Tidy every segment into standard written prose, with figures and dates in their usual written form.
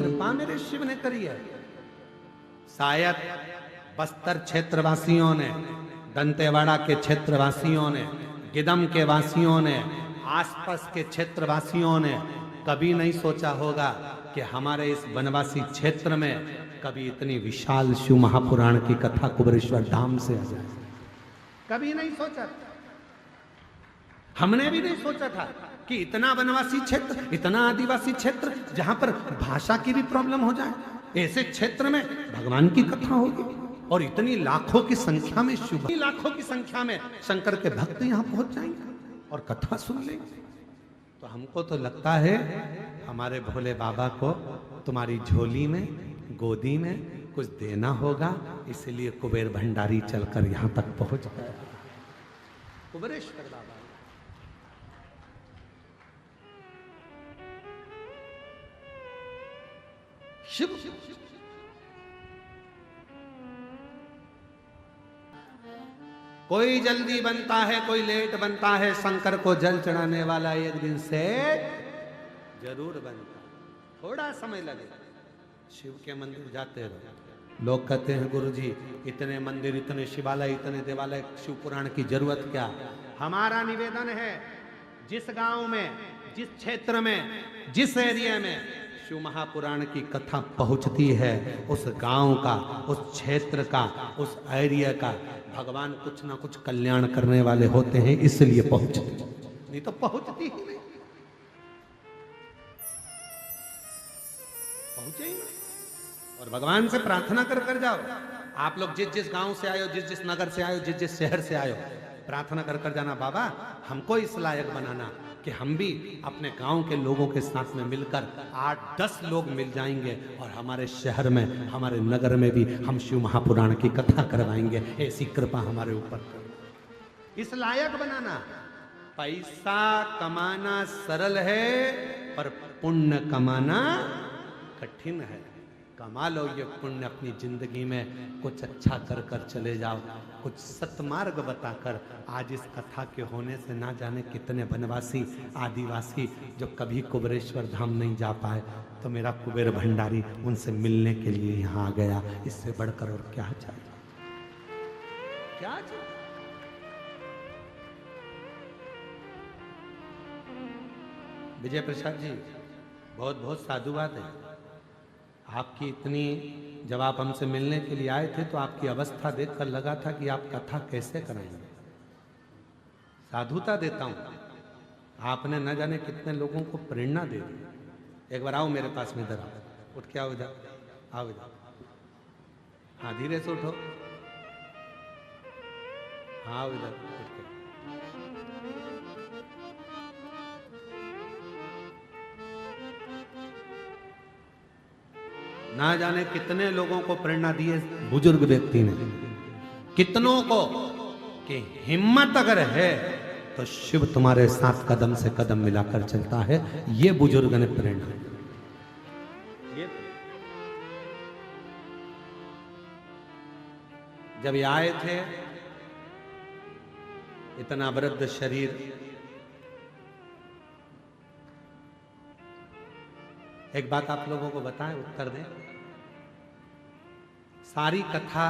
कृपा मेरे शिव ने करी है। शायद बस्तर क्षेत्रवासियों ने, दंतेवाड़ा के क्षेत्रवासियों ने, गिदम के वासियों ने, आसपास के क्षेत्रवासियों ने कभी नहीं सोचा होगा कि हमारे इस वनवासी क्षेत्र में कभी इतनी विशाल शिव महापुराण की कथा कुबेरेश्वर धाम से आ जाए। कभी नहीं सोचा। हमने भी नहीं सोचा था कि इतना वनवासी क्षेत्र, इतना आदिवासी क्षेत्र, जहां पर भाषा की भी प्रॉब्लम हो जाए, ऐसे क्षेत्र में भगवान की कथा होगी और इतनी लाखों की संख्या में शिव, लाखों की संख्या में शंकर के भक्त यहां पहुंच जाएंगे और कथा सुन लेंगे। तो हमको तो लगता है हमारे भोले बाबा को तुम्हारी झोली में, गोदी में कुछ देना होगा, इसलिए कुबेर भंडारी चलकर यहां तक पहुंच गया। कुबेरेश्वर बाबा शिव। कोई जल्दी बनता है, कोई लेट बनता है, शंकर को जल चढ़ाने वाला एक दिन से जरूर बनता है। थोड़ा समय लगेगा। शिव के मंदिर जाते रहो। लोग कहते हैं गुरुजी इतने मंदिर, इतने शिवालय, इतने देवालय, शिव पुराण की जरूरत क्या? हमारा निवेदन है, जिस गांव में, जिस क्षेत्र में, जिस एरिया में शिव महापुराण की कथा पहुंचती है, उस गांव का, उस क्षेत्र का, उस एरिया का भगवान कुछ ना कुछ कल्याण करने वाले होते हैं, इसलिए पहुंचती, नहीं तो पहुंचती ही नहीं। पहुंचे ही नहीं। और भगवान से प्रार्थना कर जाओ। आप लोग जिस जिस गांव से आए हो, जिस जिस नगर से आए हो, जिस जिस शहर से आए हो, प्रार्थना कर जाना, बाबा हमको इस लायक बनाना कि हम भी अपने गांव के लोगों के साथ में मिलकर 8-10 लोग मिल जाएंगे और हमारे शहर में, हमारे नगर में भी हम शिव महापुराण की कथा करवाएंगे। ऐसी कृपा हमारे ऊपर कर। इस लायक बनाना। पैसा कमाना सरल है, पर पुण्य कमाना कठिन है। कमा लो ये पुण्य अपनी जिंदगी में, कुछ अच्छा कर कर चले जाओ, कुछ सतमार्ग बताकर। आज इस कथा के होने से ना जाने कितने वनवासी, आदिवासी जो कभी कुबेरेश्वर धाम नहीं जा पाए, तो मेरा कुबेर भंडारी उनसे मिलने के लिए यहाँ आ गया। इससे बढ़कर और क्या चाहिए? क्या चाहिए? विजय प्रसाद जी, बहुत बहुत साधुवाद है आपकी। इतनी, जब आप हमसे मिलने के लिए आए थे तो आपकी अवस्था देखकर लगा था कि आप कथा कैसे कराएंगे। साधुता देता हूं। आपने न जाने कितने लोगों को प्रेरणा दे दी। एक बार आओ मेरे पास में, इधर आओ, उठ के आओ, इधर आओ, इधर। हाँ, धीरे से उठो। हाँ, आओ इधर, उठ के। ना जाने कितने लोगों को प्रेरणा दी है बुजुर्ग व्यक्ति ने, कितनों को, कि हिम्मत अगर है तो शिव तुम्हारे साथ कदम से कदम मिलाकर चलता है। ये बुजुर्ग ने प्रेरणा। जब ये आए थे, इतना वृद्ध शरीर, एक बात आप लोगों को बताएं, उत्तर दें। सारी कथा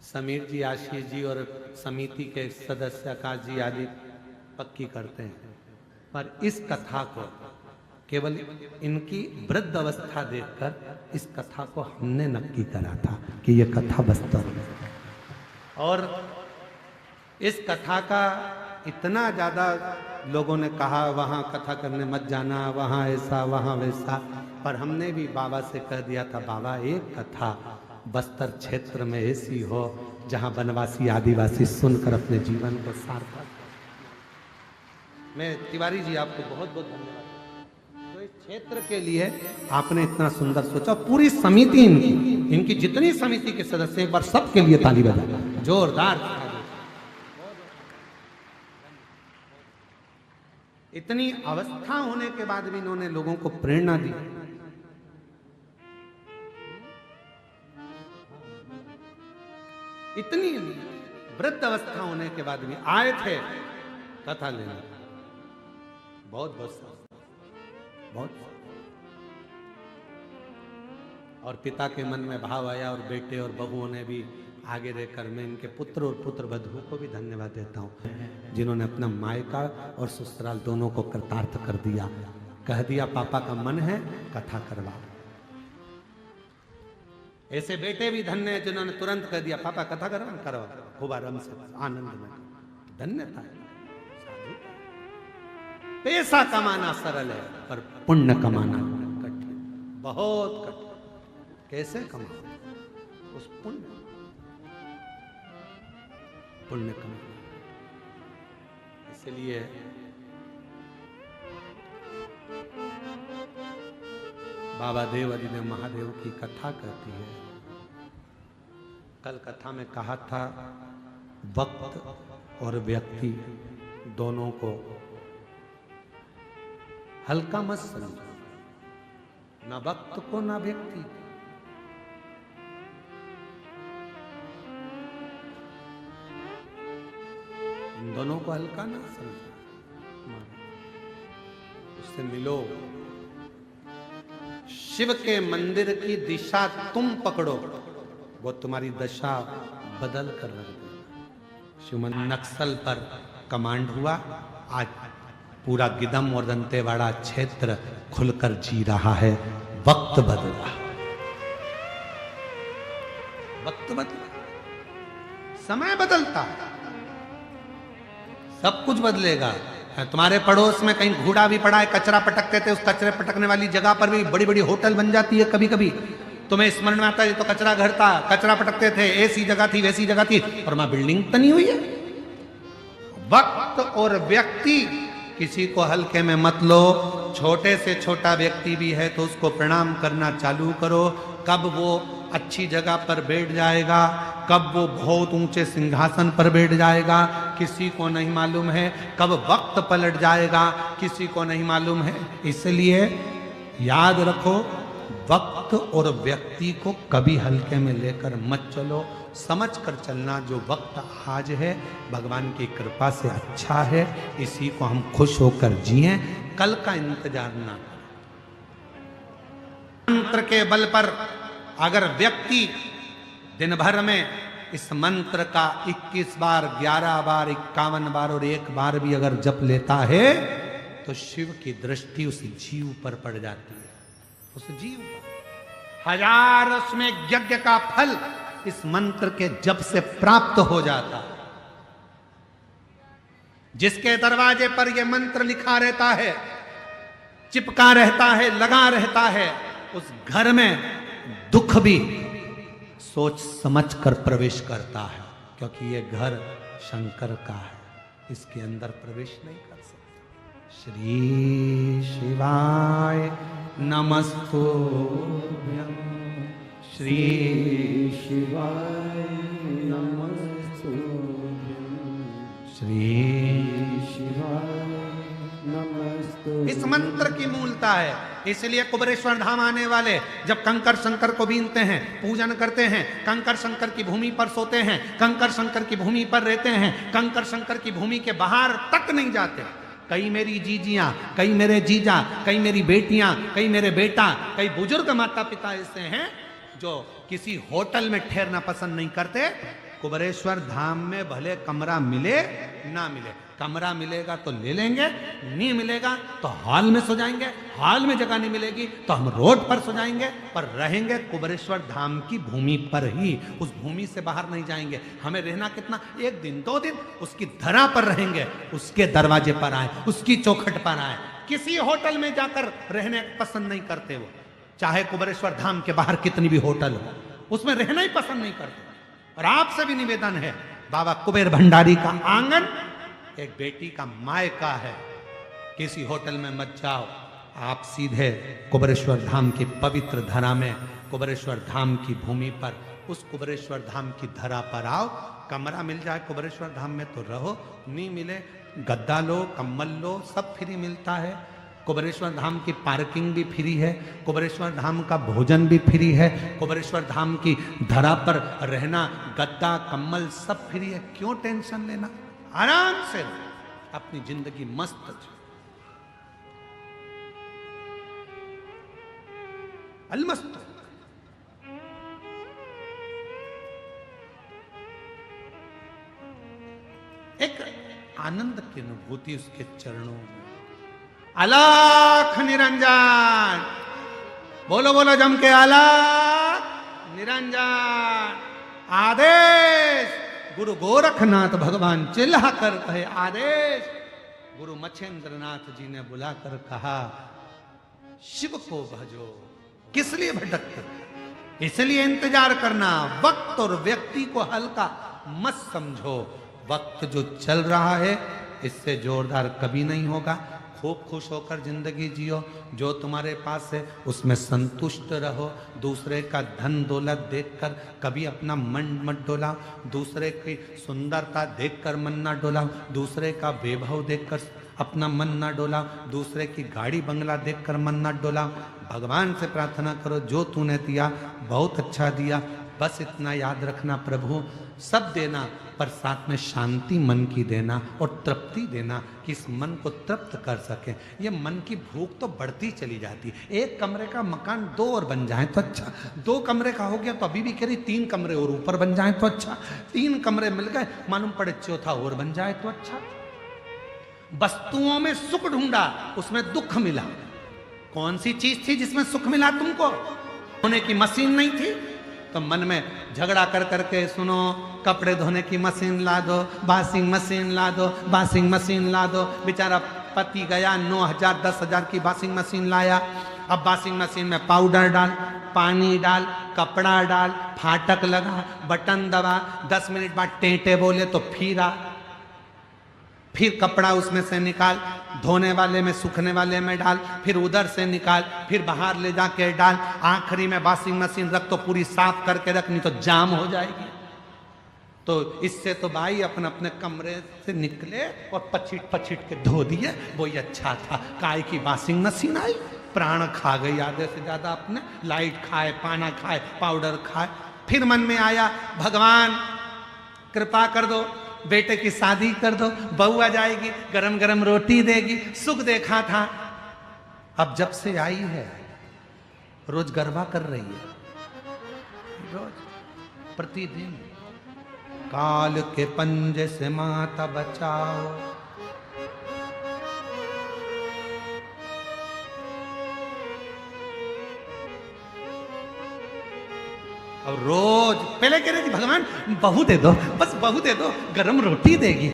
समीर जी, आशीष जी और समिति के सदस्य आकाश जी आदि पक्की करते हैं, पर इस कथा को केवल इनकी वृद्ध अवस्था देखकर इस कथा को हमने नक्की करा था कि यह कथा वास्तव में। और इस कथा का इतना ज्यादा लोगों ने कहा वहां कथा करने मत जाना, वहां ऐसा, वहां वैसा, पर हमने भी बाबा से कह दिया था, बाबा एक कथा बस्तर क्षेत्र में ऐसी हो जहां वनवासी, आदिवासी सुनकर अपने जीवन को सार्थक। मैं तिवारी जी आपको बहुत बहुत धन्यवाद। तो इस क्षेत्र के लिए आपने इतना सुंदर सोचा। पूरी समिति इनकी जितनी समिति के सदस्य, एक बार सबके लिए ताली बजा, जोरदार। इतनी अवस्था होने के बाद भी इन्होंने लोगों को प्रेरणा दी। इतनी वृद्ध अवस्था होने के बाद भी आए थे कथा लेने। बहुत बहुत बहुत। और पिता के मन में भाव आया और बेटे और बहुओं ने भी आगे रहकर मैं इनके पुत्र और पुत्र वधुओं को भी धन्यवाद देता हूँ जिन्होंने अपना मायका और ससुराल दोनों को कृतार्थ कर दिया। कह दिया पापा का मन है कथा करवा। ऐसे बेटे भी धन्य है जिन्होंने तुरंत कह दिया पापा कथा करवा खूब आराम से आनंद में। धन्यता है। पैसा कमाना सरल है पर पुण्य कमाना कठिन, बहुत कठिन। कैसे कमाओ उस पुण्य कमाना। इसलिए बाबा देव अधिदेव महादेव की कथा कहती है। कल कथा में कहा था वक्त और व्यक्ति दोनों को हल्का मत समझो, ना वक्त को ना व्यक्ति। इन दोनों को हल्का ना समझो, उससे मिलो। शिव के मंदिर की दिशा तुम पकड़ो, वो तुम्हारी दशा बदल कर रख देगा। शिव नक्सल पर कमांड हुआ, आज पूरा गिदम और दंतेवाड़ा क्षेत्र खुलकर जी रहा है। वक्त बदला, वक्त बदला, समय बदलता, सब कुछ बदलेगा। तुम्हारे पड़ोस में कहीं घूड़ा भी पड़ा है, कचरा पटकते थे, उस कचरे पटकने वाली जगह पर भी बड़ी बड़ी होटल बन जाती है। कभी कभी तुम्हें स्मरण में आता है तो कचरा घर था, कचरा पटकते थे, ऐसी जगह थी वैसी जगह थी, और वहां बिल्डिंग तो नहीं हुई है। वक्त और व्यक्ति, किसी को हल्के में मत लो। छोटे से छोटा व्यक्ति भी है तो उसको प्रणाम करना चालू करो। कब वो अच्छी जगह पर बैठ जाएगा, कब वो बहुत ऊंचे सिंहासन पर बैठ जाएगा, किसी को नहीं मालूम है। कब वक्त पलट जाएगा, किसी को नहीं मालूम है। इसलिए याद रखो, वक्त और व्यक्ति को कभी हल्के में लेकर मत चलो। समझ कर चलना, जो वक्त आज है भगवान की कृपा से अच्छा है, इसी को हम खुश होकर जिएं, कल का इंतजार ना करें। मंत्र के बल पर अगर व्यक्ति दिन भर में इस मंत्र का 21 बार, 11 बार, 51 बार और 1 बार भी अगर जप लेता है तो शिव की दृष्टि उस जीव पर पड़ जाती है। उस जीव पर 1000 उसमें यज्ञ का फल इस मंत्र के जप से प्राप्त हो जाता। जिसके दरवाजे पर यह मंत्र लिखा रहता है, चिपका रहता है, लगा रहता है, उस घर में दुख भी सोच समझ कर प्रवेश करता है, क्योंकि यह घर शंकर का है, इसके अंदर प्रवेश नहीं कर सकता। श्री शिवाय नमस्तुभ्यं, श्री शिवाय नमस्तुभ्यं, श्री शिवाय नमस्तुभ्यं। इस मंत्र की मूलता है। इसलिए कुबरेश्वर धाम आने वाले जब कंकर शंकर को बीनते हैं, पूजन करते हैं, कंकर शंकर की भूमि पर सोते हैं, कंकर शंकर की भूमि पर रहते हैं, कंकर शंकर की भूमि के बाहर तक नहीं जाते। कई मेरी जीजियां, कई मेरे जीजा, कई मेरी बेटियां, कई मेरे बेटा, कई बुजुर्ग माता पिता ऐसे हैं जो किसी होटल में ठहरना पसंद नहीं करते। कुबरेश्वर धाम में भले कमरा मिले ना मिले, कमरा मिलेगा तो ले लेंगे, नहीं मिलेगा तो हॉल में सो जाएंगे, हॉल में जगह नहीं मिलेगी तो हम रोड पर सो जाएंगे, पर रहेंगे कुबरेश्वर धाम की भूमि पर ही। उस भूमि से बाहर नहीं जाएंगे। हमें रहना कितना, 1 दिन 2 दिन उसकी धरा पर रहेंगे, उसके दरवाजे पर आए, उसकी चौखट पर आए। किसी होटल में जाकर रहने पसंद नहीं करते वो, चाहे कुबरेश्वर धाम के बाहर कितनी भी होटल हो, उसमें रहना ही पसंद नहीं करते। और आपसे भी निवेदन है, बाबा कुबेर भंडारी का आंगन एक बेटी का मायका है। किसी होटल में मत जाओ, आप सीधे कुबरेश्वर धाम की पवित्र धरा में, कुबरेश्वर धाम की भूमि पर, उस कुबरेश्वर धाम की धरा पर आओ। कमरा मिल जाए कुबरेश्वर धाम में तो रहो, नहीं मिले गद्दा लो, कम्बल लो, सब फ्री मिलता है। कुबरेश्वर धाम की पार्किंग भी फ्री है, कुबरेश्वर धाम का भोजन भी फ्री है, कुबरेश्वर धाम की धरा पर रहना, गद्दा कम्बल सब फ्री है। क्यों टेंशन लेना, आराम से अपनी जिंदगी मस्त जी। अलमस्त आनंद की अनुभूति उसके चरणों में। अलख निरंजन, बोलो बोलो जम के, अलख निरंजन। आदेश गुरु गोरखनाथ भगवान चिल्ला कर कहे आदेश। गुरु मच्छेंद्रनाथ जी ने बुलाकर कहा, शिव को भजो। किस लिए भटकते? इसलिए इंतजार करना। वक्त और व्यक्ति को हल्का मत समझो। वक्त जो चल रहा है इससे जोरदार कभी नहीं होगा। खूब खुश होकर जिंदगी जियो। जो तुम्हारे पास है उसमें संतुष्ट रहो। दूसरे का धन दौलत देखकर कभी अपना मन मत डोलाओ। दूसरे की सुंदरता देखकर मन ना डोलाओ। दूसरे का वैभव देखकर अपना मन ना डोलाओ। दूसरे की गाड़ी बंगला देखकर मन ना डोलाओ। भगवान से प्रार्थना करो, जो तूने दिया बहुत अच्छा दिया, बस इतना याद रखना प्रभु, सब देना पर साथ में शांति मन की देना और तृप्ति देना कि इस मन को तृप्त कर सके। ये मन की भूख तो बढ़ती चली जाती है। एक कमरे का मकान 2 और बन जाए तो अच्छा, 2 कमरे का हो गया तो अभी भी कह रही 3 कमरे और ऊपर बन जाए तो अच्छा, 3 कमरे मिल गए मालूम पड़े चौथा और बन जाए तो अच्छा। वस्तुओं में सुख ढूंढा, उसमें दुख मिला। कौन सी चीज थी जिसमें सुख मिला तुमको? धोने की मशीन नहीं थी तो मन में झगड़ा कर करके सुनो, कपड़े धोने की मशीन ला दो, वॉशिंग मशीन ला दो, वॉशिंग मशीन ला दो। बेचारा पति गया 9,000 10,000 की वॉशिंग मशीन लाया। अब वॉशिंग मशीन में पाउडर डाल, पानी डाल, कपड़ा डाल, फाटक लगा, बटन दबा, 10 मिनट बाद टेंटे बोले तो फिर कपड़ा उसमें से निकाल, धोने वाले में सूखने वाले में डाल, फिर उधर से निकाल, फिर बाहर ले जाके डाल, आखिरी में वॉशिंग मशीन रख तो पूरी साफ करके रख, नहीं तो जाम हो जाएगी। तो इससे तो भाई अपने अपने कमरे से निकले और पछिट के धो दिए, वही अच्छा था। काय की वॉशिंग मशीन आई, प्राण खा गई आधे से ज्यादा अपने, लाइट खाए, पाना खाए, पाउडर खाए। फिर मन में आया भगवान कृपा कर दो, बेटे की शादी कर दो, बहू आ जाएगी, गरम गरम रोटी देगी, सुख देखा था। अब जब से आई है रोज गरबा कर रही है, रोज प्रतिदिन। काल के पंजे से माता बचाओ, और रोज पहले कह रही थी भगवान बहू दे दो, बस बहू दे दो, गरम रोटी देगी।